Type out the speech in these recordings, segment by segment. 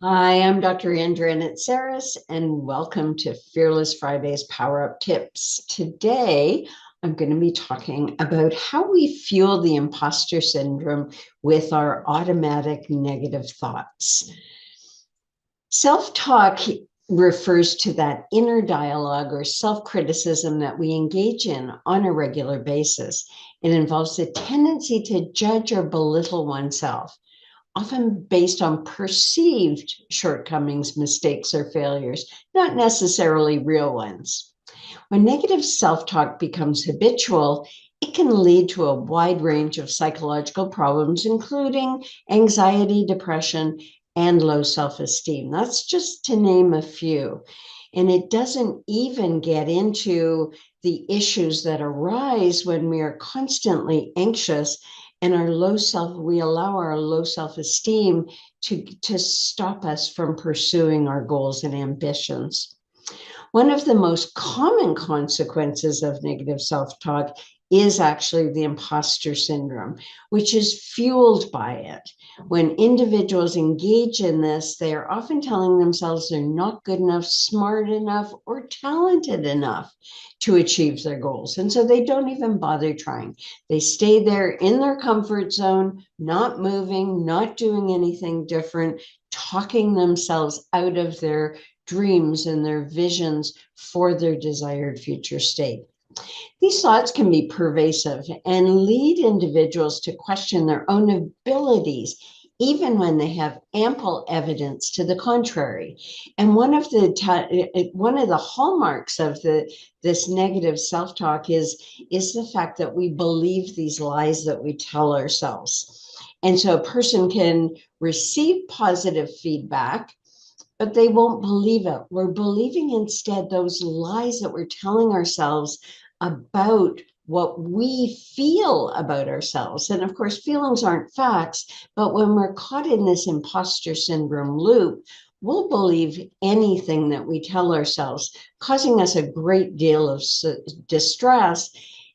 Hi, I'm Dr. Dranitsaris, and welcome to Fearless Fridays Power Up Tips. Today, I'm going to be talking about how we fuel the imposter syndrome with our automatic negative thoughts. Self-talk refers to that inner dialogue or self-criticism that we engage in on a regular basis. It involves the tendency to judge or belittle oneself, often based on perceived shortcomings, mistakes, or failures, not necessarily real ones. When negative self-talk becomes habitual, it can lead to a wide range of psychological problems, including anxiety, depression, and low self-esteem. That's just to name a few. And it doesn't even get into the issues that arise when we are constantly anxious and we allow our low self-esteem to stop us from pursuing our goals and ambitions. One of the most common consequences of negative self-talk is actually the imposter syndrome, which is fueled by it. When individuals engage in this, they are often telling themselves they're not good enough, smart enough, or talented enough to achieve their goals. And so they don't even bother trying. They stay there in their comfort zone, not moving, not doing anything different, talking themselves out of their dreams and their visions for their desired future state. These thoughts can be pervasive and lead individuals to question their own abilities, even when they have ample evidence to the contrary. And one of the hallmarks of this negative self-talk is the fact that we believe these lies that we tell ourselves. And so a person can receive positive feedback, but they won't believe it. We're believing instead those lies that we're telling ourselves about what we feel about ourselves. And of course, feelings aren't facts, but when we're caught in this imposter syndrome loop, we'll believe anything that we tell ourselves, causing us a great deal of distress.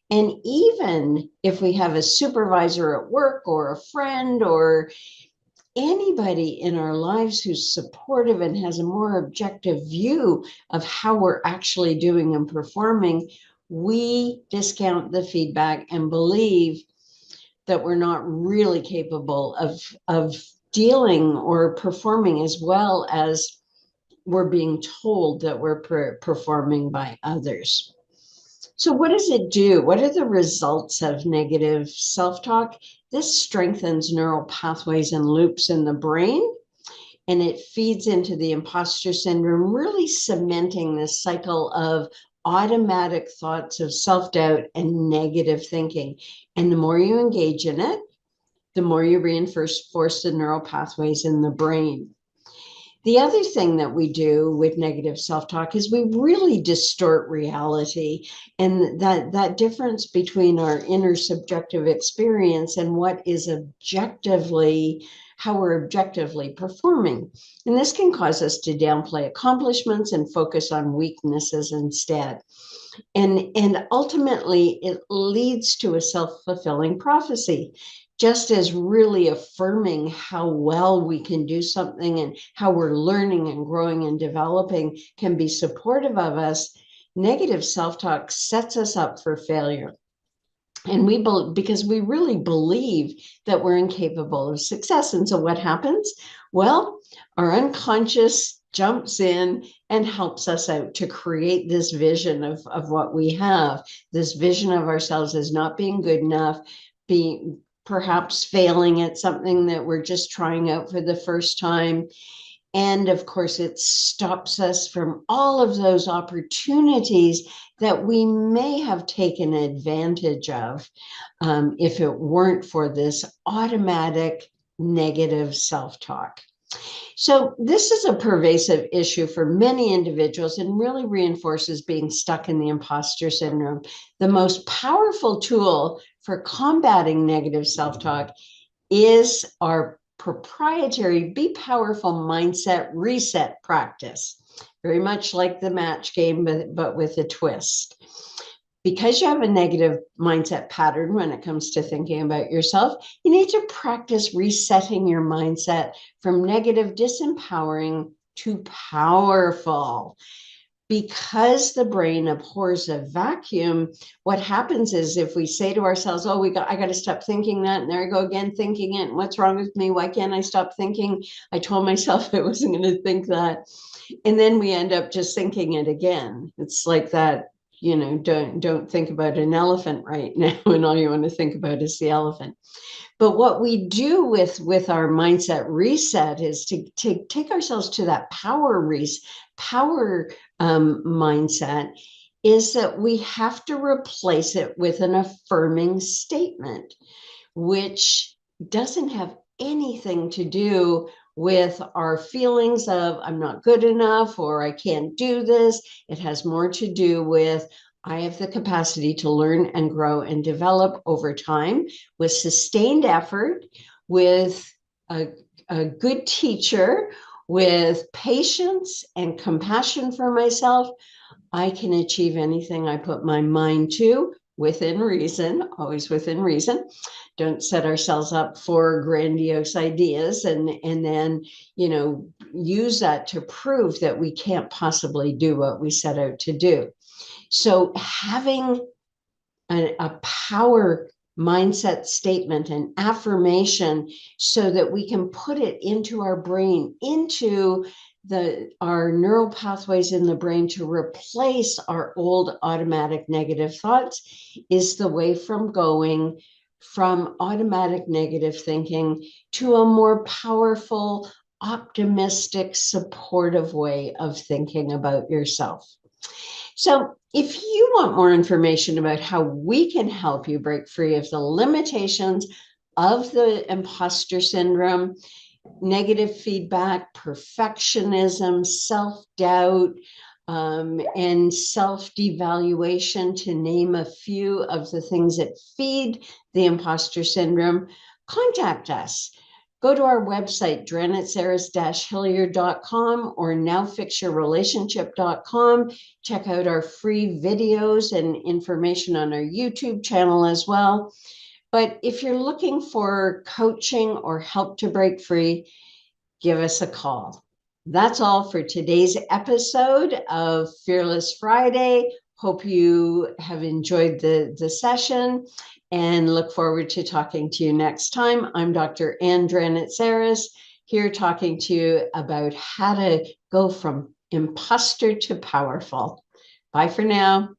And even if we have a supervisor at work or a friend or anybody in our lives who's supportive and has a more objective view of how we're actually doing and performing, we discount the feedback and believe that we're not really capable of dealing or performing as well as we're being told that we're performing by others. So what does it do? What are the results of negative self-talk? This strengthens neural pathways and loops in the brain, and it feeds into the imposter syndrome, really cementing this cycle of automatic thoughts of self-doubt and negative thinking. And the more you engage in it, the more you reinforce the neural pathways in the brain. The other thing that we do with negative self-talk is we really distort reality, and that difference between our inner subjective experience and what is objectively how we're objectively performing. And this can cause us to downplay accomplishments and focus on weaknesses instead. And ultimately, it leads to a self-fulfilling prophecy. Just as really affirming how well we can do something and how we're learning and growing and developing can be supportive of us, negative self-talk sets us up for failure. And because we really believe that we're incapable of success. And so what happens? Well, our unconscious jumps in and helps us out to create this vision of what we have, this vision of ourselves as not being good enough, being perhaps failing at something that we're just trying out for the first time. And of course, it stops us from all of those opportunities that we may have taken advantage of if it weren't for this automatic negative self-talk. So this is a pervasive issue for many individuals and really reinforces being stuck in the imposter syndrome. The most powerful tool for combating negative self-talk is our proprietary Be Powerful Mindset Reset practice, very much like the match game, but with a twist. Because you have a negative mindset pattern when it comes to thinking about yourself, you need to practice resetting your mindset from negative, disempowering to powerful. Because the brain abhors a vacuum, what happens is if we say to ourselves, oh, I got to stop thinking that, and there I go again thinking it, and what's wrong with me? Why can't I stop thinking? I told myself I wasn't going to think that. And then we end up just thinking it again. It's like that, don't think about an elephant right now, and all you want to think about is the elephant. But what we do with our mindset reset is to take ourselves to that power mindset, is that we have to replace it with an affirming statement, which doesn't have anything to do with our feelings of I'm not good enough or I can't do this. It has more to do with I have the capacity to learn and grow and develop over time with sustained effort, with a good teacher, with patience and compassion for myself. I can achieve anything I put my mind to within reason, always within reason. Don't set ourselves up for grandiose ideas and then, use that to prove that we can't possibly do what we set out to do. So having a power mindset statement and affirmation so that we can put it into our brain, into our neural pathways in the brain to replace our old automatic negative thoughts, is the way from going from automatic negative thinking to a more powerful, optimistic, supportive way of thinking about yourself. So if you want more information about how we can help you break free of the limitations of the imposter syndrome, negative feedback, perfectionism, self-doubt, and self-devaluation, to name a few of the things that feed the imposter syndrome, contact us. Go to our website, Dranitsaris-Hilliard.com or nowfixyourrelationship.com. Check out our free videos and information on our YouTube channel as well. But if you're looking for coaching or help to break free, give us a call. That's all for today's episode of Fearless Friday. Hope you have enjoyed the session and look forward to talking to you next time. I'm Dr. Ann Dranitsaris, here talking to you about how to go from imposter to powerful. Bye for now.